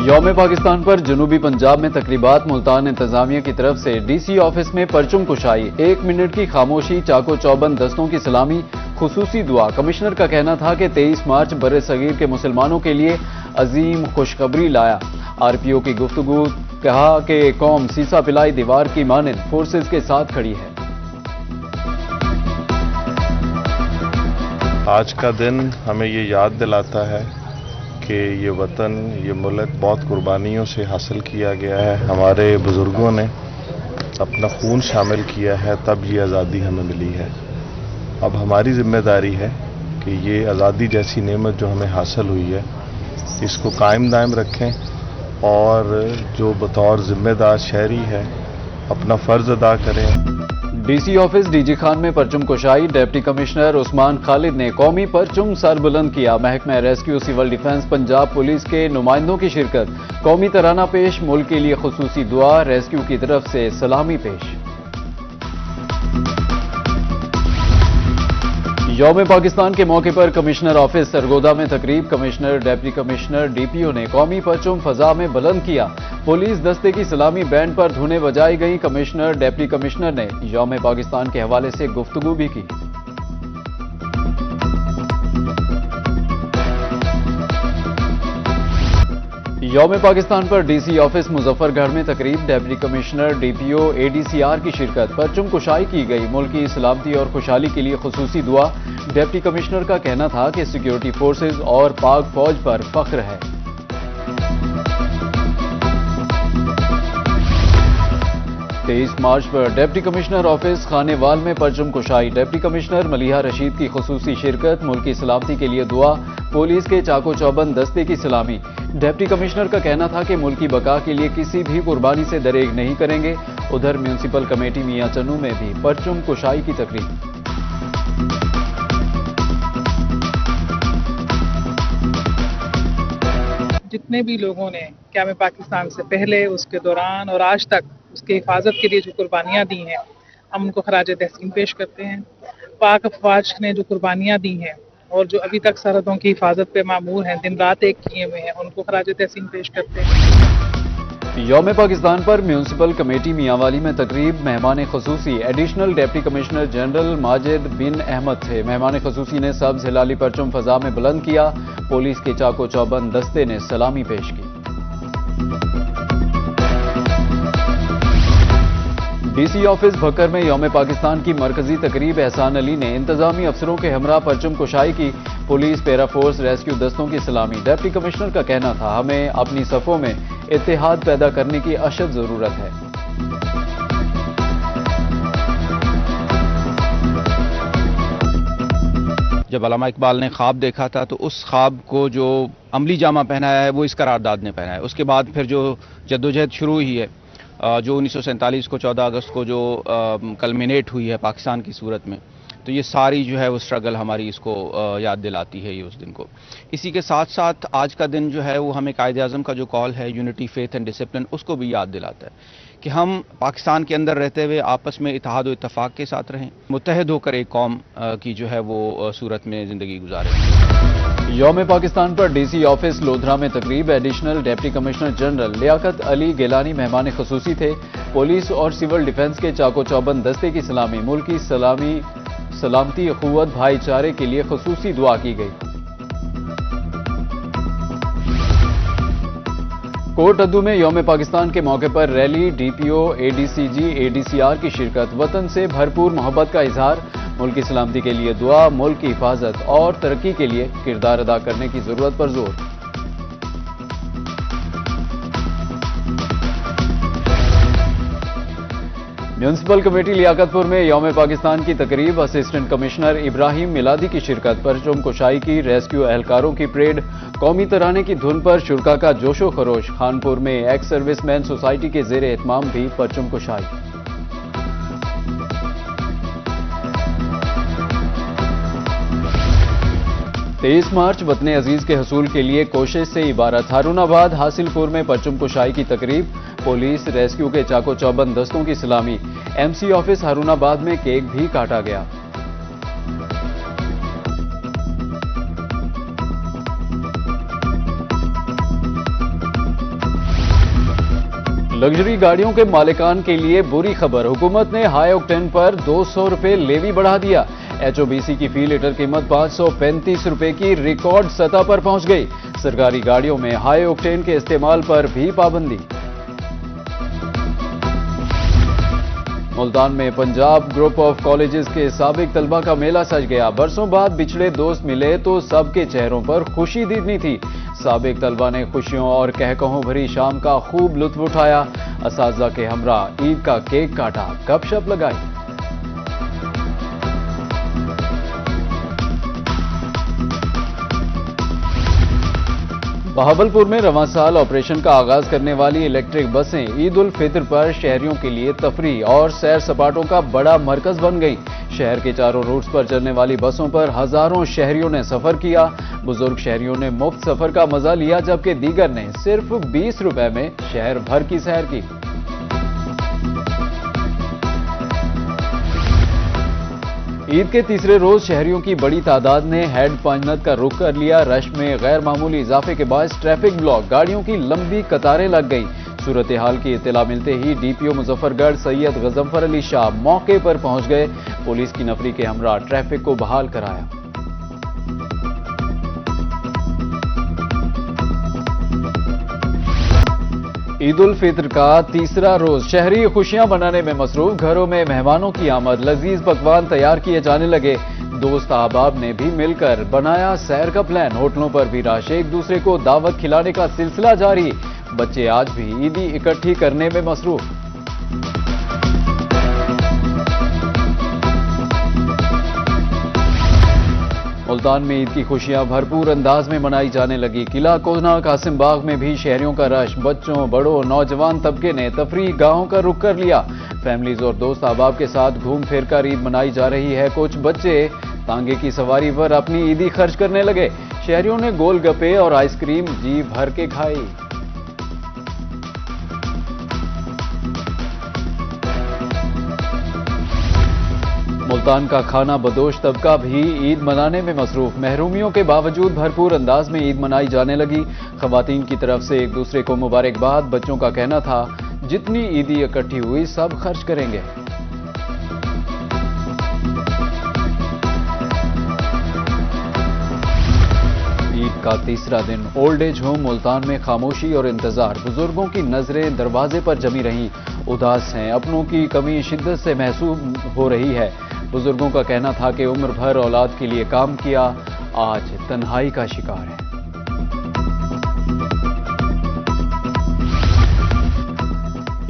यौम पाकिस्तान पर जनूबी पंजाब में तकरीबात मुल्तान इंतजामिया की तरफ से डीसी ऑफिस में परचम कुशाई, 1 मिनट की खामोशी, चाको चौबंद दस्तों की सलामी, खुसूसी दुआ। कमिश्नर का कहना था कि 23 मार्च बरे सगीर के मुसलमानों के लिए अजीम खुशखबरी लाया। आरपीओ की गुफ्तगू, कहा कि कौम सीसा पिलाई दीवार की मानंद फोर्सेज के साथ खड़ी है। आज का दिन हमें ये याद दिलाता है कि ये वतन, ये मुल्क बहुत कुर्बानियों से हासिल किया गया है। हमारे बुजुर्गों ने अपना खून शामिल किया है, तब ये आज़ादी हमें मिली है। अब हमारी जिम्मेदारी है कि ये आज़ादी जैसी नेमत जो हमें हासिल हुई है, इसको कायम दायम रखें और जो बतौर जिम्मेदार शहरी है अपना फ़र्ज़ अदा करें। डीसी ऑफिस डीजी खान में परचम कुशाई, डिप्टी कमिश्नर उस्मान खालिद ने कौमी परचम सर बुलंद किया। महकमा rescue, civil defence, Punjab police के नुमाइंदों की शिरकत। कौमी तराना पेश, मुल्क के लिए खुसूसी दुआ, रेस्क्यू की तरफ से सलामी पेश। यौम पाकिस्तान के मौके पर कमिश्नर ऑफिस सरगोदा में तकरीब। कमिश्नर, डिप्टी कमिश्नर, डीपीओ ने कौमी परचम फजा में बुलंद किया। पुलिस दस्ते की सलामी बैंड पर धुनें बजाई गई। कमिश्नर, डिप्टी कमिश्नर ने यौम पाकिस्तान के हवाले से गुफ्तगू भी की। यौम पाकिस्तान पर डीसी ऑफिस मुजफ्फरगढ़ में तकरीब। डिप्टी कमिश्नर, डीपीओ, एडीसीआर की शिरकत। परचम कुशाई की गई। मुल्क की सलामती और खुशहाली के लिए खुसूसी दुआ। डिप्टी कमिश्नर का कहना था कि सिक्योरिटी फोर्सेज और पाक फौज पर फख्र है। तेईस मार्च पर डिप्टी कमिश्नर ऑफिस खानेवाल में परचम कुशाई। डिप्टी कमिश्नर मलिहा रशीद की खुसूसी शिरकत। मुल्क की सलामती के लिए दुआ। पुलिस के चाको चौबंद दस्ते की सलामी। डिप्टी कमिश्नर का कहना था कि मुल्क की बका के लिए किसी भी कुर्बानी से दरेग नहीं करेंगे। उधर म्यूनिसिपल कमेटी मियां चन्नू में भी परचम कुशाई की तकरीब। जितने भी लोगों ने क़याम पाकिस्तान से पहले, उसके दौरान और आज तक उसके हिफाजत के लिए जो कुर्बानियाँ दी हैं, हम उनको खराज तहसीन पेश करते हैं। पाक अफवाज ने जो कुर्बानियाँ दी हैं और जो अभी तक सरहदों की हिफाजत पे मामूर हैं, दिन रात एक किए हुए हैं, उनको खराज तहसीन पेश करते हैं। यौम पाकिस्तान पर म्यूनिसिपल कमेटी मियांवाली में तकरीब। मेहमान खुसूसी additional deputy commissioner general Majid bin Ahmad थे। मेहमान खुसूसी ने सब्ज हिलाली परचम फजा में बुलंद किया। पुलिस के चाको चौबंद दस्ते ने सलामी पेश की। डीसी ऑफिस भक्कर में यौम पाकिस्तान की मरकजी तकरीब। एहसान अली ने इंतजामी अफसरों के हमरा परचम कुशाई की। पुलिस, पैरा फोर्स, रेस्क्यू दस्तों की सलामी। डिप्टी कमिश्नर का कहना था, हमें अपनी सफ़ों में इत्तेहाद पैदा करने की अशद जरूरत है। जब अल्लामा इकबाल ने ख्वाब देखा था तो उस ख्वाब को जो अमली जामा पहनाया है वो इस करारदाद ने पहना है। उसके बाद फिर जो जद्दोजहद शुरू हुई है, जो 1947 को 14 अगस्त को जो कल्मिनेट हुई है पाकिस्तान की सूरत में, तो ये सारी जो है वो स्ट्रगल हमारी इसको याद दिलाती है ये उस दिन को। इसी के साथ साथ आज का दिन जो है वो हमें कायद-ए-आज़म का जो कॉल है यूनिटी, फेथ एंड डिसिप्लिन, उसको भी याद दिलाता है कि हम पाकिस्तान के अंदर रहते हुए आपस में इत्तेहाद और इत्तफाक के साथ रहें, मुत्तहिद होकर एक कौम की जो है वो सूरत में ज़िंदगी गुजारें। यौम पाकिस्तान पर डीसी ऑफिस लोधरा में तकरीब। Additional deputy commissioner general Liaquat Ali Gilani मेहमान खुसूसी थे। पुलिस और सिविल डिफेंस के चाको चौबंद दस्ते की सलामी। मुल्क की सलामती, अखुवत, भाईचारे के लिए खुसूसी दुआ की गई। कोट अद्दू में यौम पाकिस्तान के मौके पर रैली। डीपीओ, एडीसीजी, एडीसीआर की शिरकत। वतन से भरपूर मोहब्बत का इजहार। मुल्क की सलामती के लिए दुआ। मुल्क की हिफाजत और तरक्की के लिए किरदार अदा करने की जरूरत पर जोर। म्यूनिसिपल कमेटी लियाकतपुर में यौम पाकिस्तान की तकरीब। असिस्टेंट कमिश्नर इब्राहिम मिलादी की शिरकत। परचम कुशाई की। रेस्क्यू एहलकारों की परेड। कौमी तराने की धुन पर शुरका का जोशो खरोश। खानपुर में एक्स सर्विसमैन सोसाइटी के जेर एहतमाम भी परचम कुशाई। 23 मार्च वतन अजीज के हसूल के लिए कोशिश से इबारत। हारूनाबाद हासिलपुर में परचम कुशाई की तकरीब। पुलिस, रेस्क्यू के चाको चौबंद दस्तों की सलामी। एमसी ऑफिस हारूनाबाद में केक भी काटा गया। लग्जरी गाड़ियों के मालिकान के लिए बुरी खबर। हुकूमत ने हाई ऑक्टेन पर 200 रुपए लेवी बढ़ा दिया। HOBC की फी लीटर कीमत 535 रुपए की रिकॉर्ड सतह पर पहुंच गई। सरकारी गाड़ियों में हाई ऑक्टेन के इस्तेमाल पर भी पाबंदी। मुल्तान में पंजाब ग्रुप ऑफ कॉलेजेस के साबिक तलबा का मेला सज गया। बरसों बाद बिछड़े दोस्त मिले तो सबके चेहरों पर खुशी दीदनी थी। साबिक तलबा ने खुशियों और कहकहों भरी शाम का खूब लुत्फ उठाया। असातिज़ा के हमरा ईद का केक काटा, गपशप लगाई। बहावलपुर में रवां साल ऑपरेशन का आगाज करने वाली इलेक्ट्रिक बसें ईद उल फितर पर शहरियों के लिए तफरीह और सैर सपाटों का बड़ा मरकज बन गई। शहर के चारों रूट्स पर चलने वाली बसों पर हजारों शहरियों ने सफर किया। बुजुर्ग शहरियों ने मुफ्त सफर का मजा लिया, जबकि दीगर ने सिर्फ 20 रुपए में शहर भर की सैर की। ईद के तीसरे रोज शहरियों की बड़ी तादाद ने हेड पंजनत का रुख कर लिया। रश में गैर मामूली इजाफे के बायस ट्रैफिक ब्लॉक, गाड़ियों की लंबी कतारें लग गई। सूरत हाल की इत्तला मिलते ही DPO मुजफ्फरगढ़ सैयद गजफ्फर अली शाह मौके पर पहुंच गए। पुलिस की नफरी के हमरा ट्रैफिक को बहाल कराया। ईद उल फितर का तीसरा रोज शहरी खुशियां मनाने में मसरूफ। घरों में मेहमानों की आमद, लजीज पकवान तैयार किए जाने लगे। दोस्त अहबाब ने भी मिलकर बनाया सैर का प्लान। होटलों पर भी रश, एक दूसरे को दावत खिलाने का सिलसिला जारी। बच्चे आज भी ईदी इकट्ठी करने में मसरूफ। मुल्तान में ईद की खुशियां भरपूर अंदाज में मनाई जाने लगी। किला कोना कासिम बाग में भी शहरियों का रश, बच्चों बड़ों नौजवान तबके ने तफरीह गाहों का रुख कर लिया। फैमिलीज और दोस्त अहबाब के साथ घूम फिर कर ईद मनाई जा रही है। कुछ बच्चे तांगे की सवारी पर अपनी ईदी खर्च करने लगे। शहरियों ने गोलगप्पे और आइसक्रीम जी भर के खाई। मुल्तान का खाना बदोश तबका भी ईद मनाने में मसरूफ। महरूमियों के बावजूद भरपूर अंदाज में ईद मनाई जाने लगी। खवातीन की तरफ से एक दूसरे को मुबारकबाद। बच्चों का कहना था जितनी ईदी इकट्ठी हुई सब खर्च करेंगे। ईद का तीसरा दिन ओल्ड एज होम मुल्तान में खामोशी और इंतजार। बुजुर्गों की नजरें दरवाजे पर जमी रहीं, उदास हैं। अपनों की कमी शिद्दत से महसूस हो रही है। बुजुर्गों का कहना था कि उम्र भर औलाद के लिए काम किया, आज तन्हाई का शिकार है।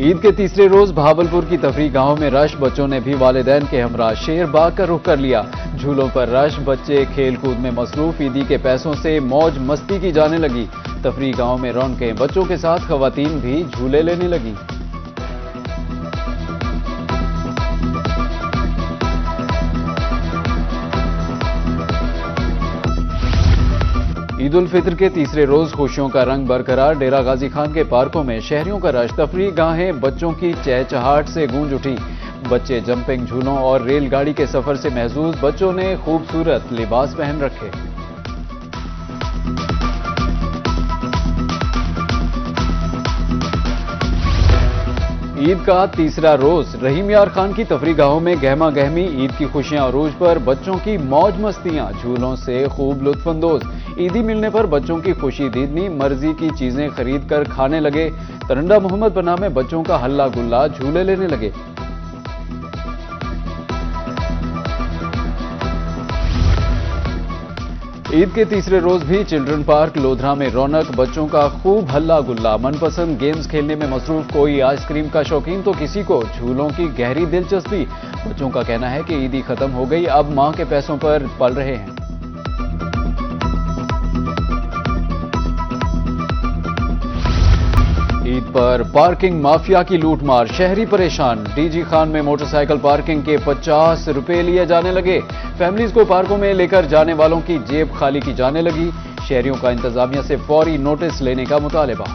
ईद के तीसरे रोज बहावलपुर की तफरीह गाहों में रश, बच्चों ने भी वालिदैन के हमरा शेर बाग का रुख कर लिया। झूलों पर रश, बच्चे खेल कूद में मसरूफ। ईदी के पैसों से मौज मस्ती की जाने लगी। तफरीह गाहों में रौनकें, बच्चों के साथ खवातीन भी झूले लेने लगी। ईद उल फितर के तीसरे रोज खुशियों का रंग बरकरार। डेरा गाजी खान के पार्कों में शहरियों का रश, तफरीह गाहें बच्चों की चहचहाट से गूंज उठी। बच्चे जंपिंग झूलों और रेलगाड़ी के सफर से महजूज। बच्चों ने खूबसूरत लिबास पहन रखे। ईद का तीसरा रोज रहीम यार खान की तफरीह गाहों में गहमा गहमी। ईद की खुशियां अरूज पर, बच्चों की मौज मस्तियां, झूलों से खूब लुत्फअंदोज। ईदी मिलने पर बच्चों की खुशी दीदनी, मर्जी की चीजें खरीद कर खाने लगे। तरंडा मोहम्मद पनाह में बच्चों का हल्ला गुल्ला, झूले लेने लगे। ईद के तीसरे रोज भी चिल्ड्रन पार्क लोधरा में रौनक, बच्चों का खूब हल्ला गुल्ला। मनपसंद गेम्स खेलने में मसरूफ। कोई आइसक्रीम का शौकीन तो किसी को झूलों की गहरी दिलचस्पी। बच्चों का कहना है कि ईदी खत्म हो गई, अब मां के पैसों पर पल रहे हैं। ईद पर पार्किंग माफिया की लूटमार, शहरी परेशान। DG खान में मोटरसाइकिल पार्किंग के 50 रुपए लिए जाने लगे। फैमिलीज को पार्कों में लेकर जाने वालों की जेब खाली की जाने लगी। शहरियों का इंतजामिया से फौरी नोटिस लेने का मुतालबा।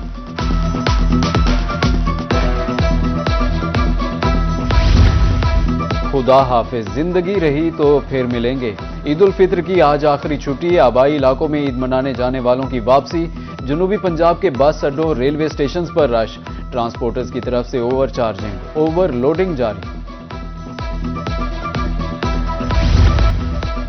खुदा हाफिज, जिंदगी रही तो फिर मिलेंगे। ईद उल फितर की आज आखिरी छुट्टी। आबाई इलाकों में ईद मनाने जाने वालों की वापसी। जनूबी पंजाब के बस अड्डों, रेलवे स्टेशन पर रश। ٹرانسپورٹرز کی طرف سے اوور چارجنگ اوور لوڈنگ جاری۔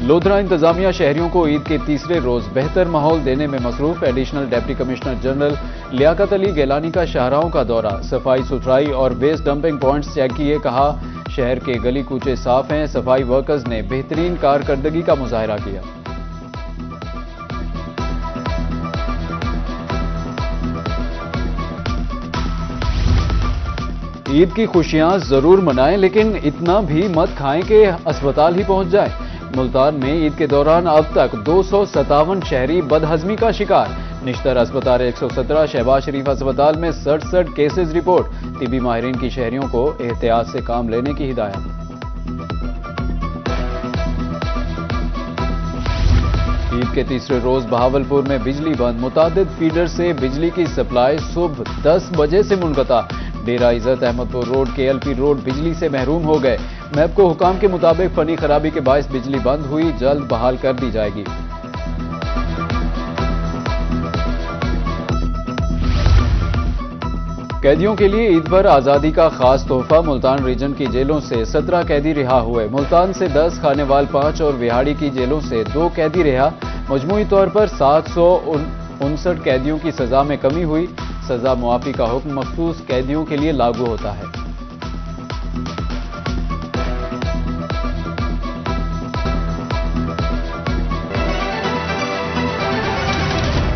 لودھرا انتظامیہ شہریوں کو عید کے تیسرے روز بہتر ماحول دینے میں مصروف۔ Additional deputy commissioner general Liaquat Ali Gilani کا شاہراہوں کا دورہ، صفائی ستھرائی اور ویسٹ ڈمپنگ پوائنٹس چیک کیے۔ کہا شہر کے گلی کوچے صاف ہیں، صفائی ورکرز نے بہترین کارکردگی کا مظاہرہ کیا۔ عید کی خوشیاں ضرور منائیں لیکن اتنا بھی مت کھائیں کہ اسپتال ہی پہنچ جائیں۔ ملتان میں عید کے دوران اب تک 257 شہری بدہضمی کا شکار۔ نشتر اسپتال 117، شہباز شریف اسپتال میں 67 کیسز رپورٹ۔ طبی ماہرین کی شہریوں کو احتیاط سے کام لینے کی ہدایت۔ عید کے تیسرے روز بہاولپور میں بجلی بند، متعدد فیڈر سے بجلی کی سپلائی صبح 10 بجے سے منقطع۔ ڈیرہ عزت احمد پور روڈ، KLP روڈ بجلی سے محروم ہو گئے۔ میپکو حکام کے مطابق فنی خرابی کے باعث بجلی بند ہوئی، جلد بحال کر دی جائے گی۔ قیدیوں کے لیے عید پر آزادی کا خاص تحفہ، ملتان ریجن کی جیلوں سے 17 قیدی رہا ہوئے۔ ملتان سے 10، خانیوال 5 اور وہاڑی کی جیلوں سے 2 قیدی رہا۔ مجموعی طور پر 759 قیدیوں کی سزا میں کمی ہوئی۔ سزا معافی کا حکم مخصوص قیدیوں کے لیے لاگو ہوتا ہے۔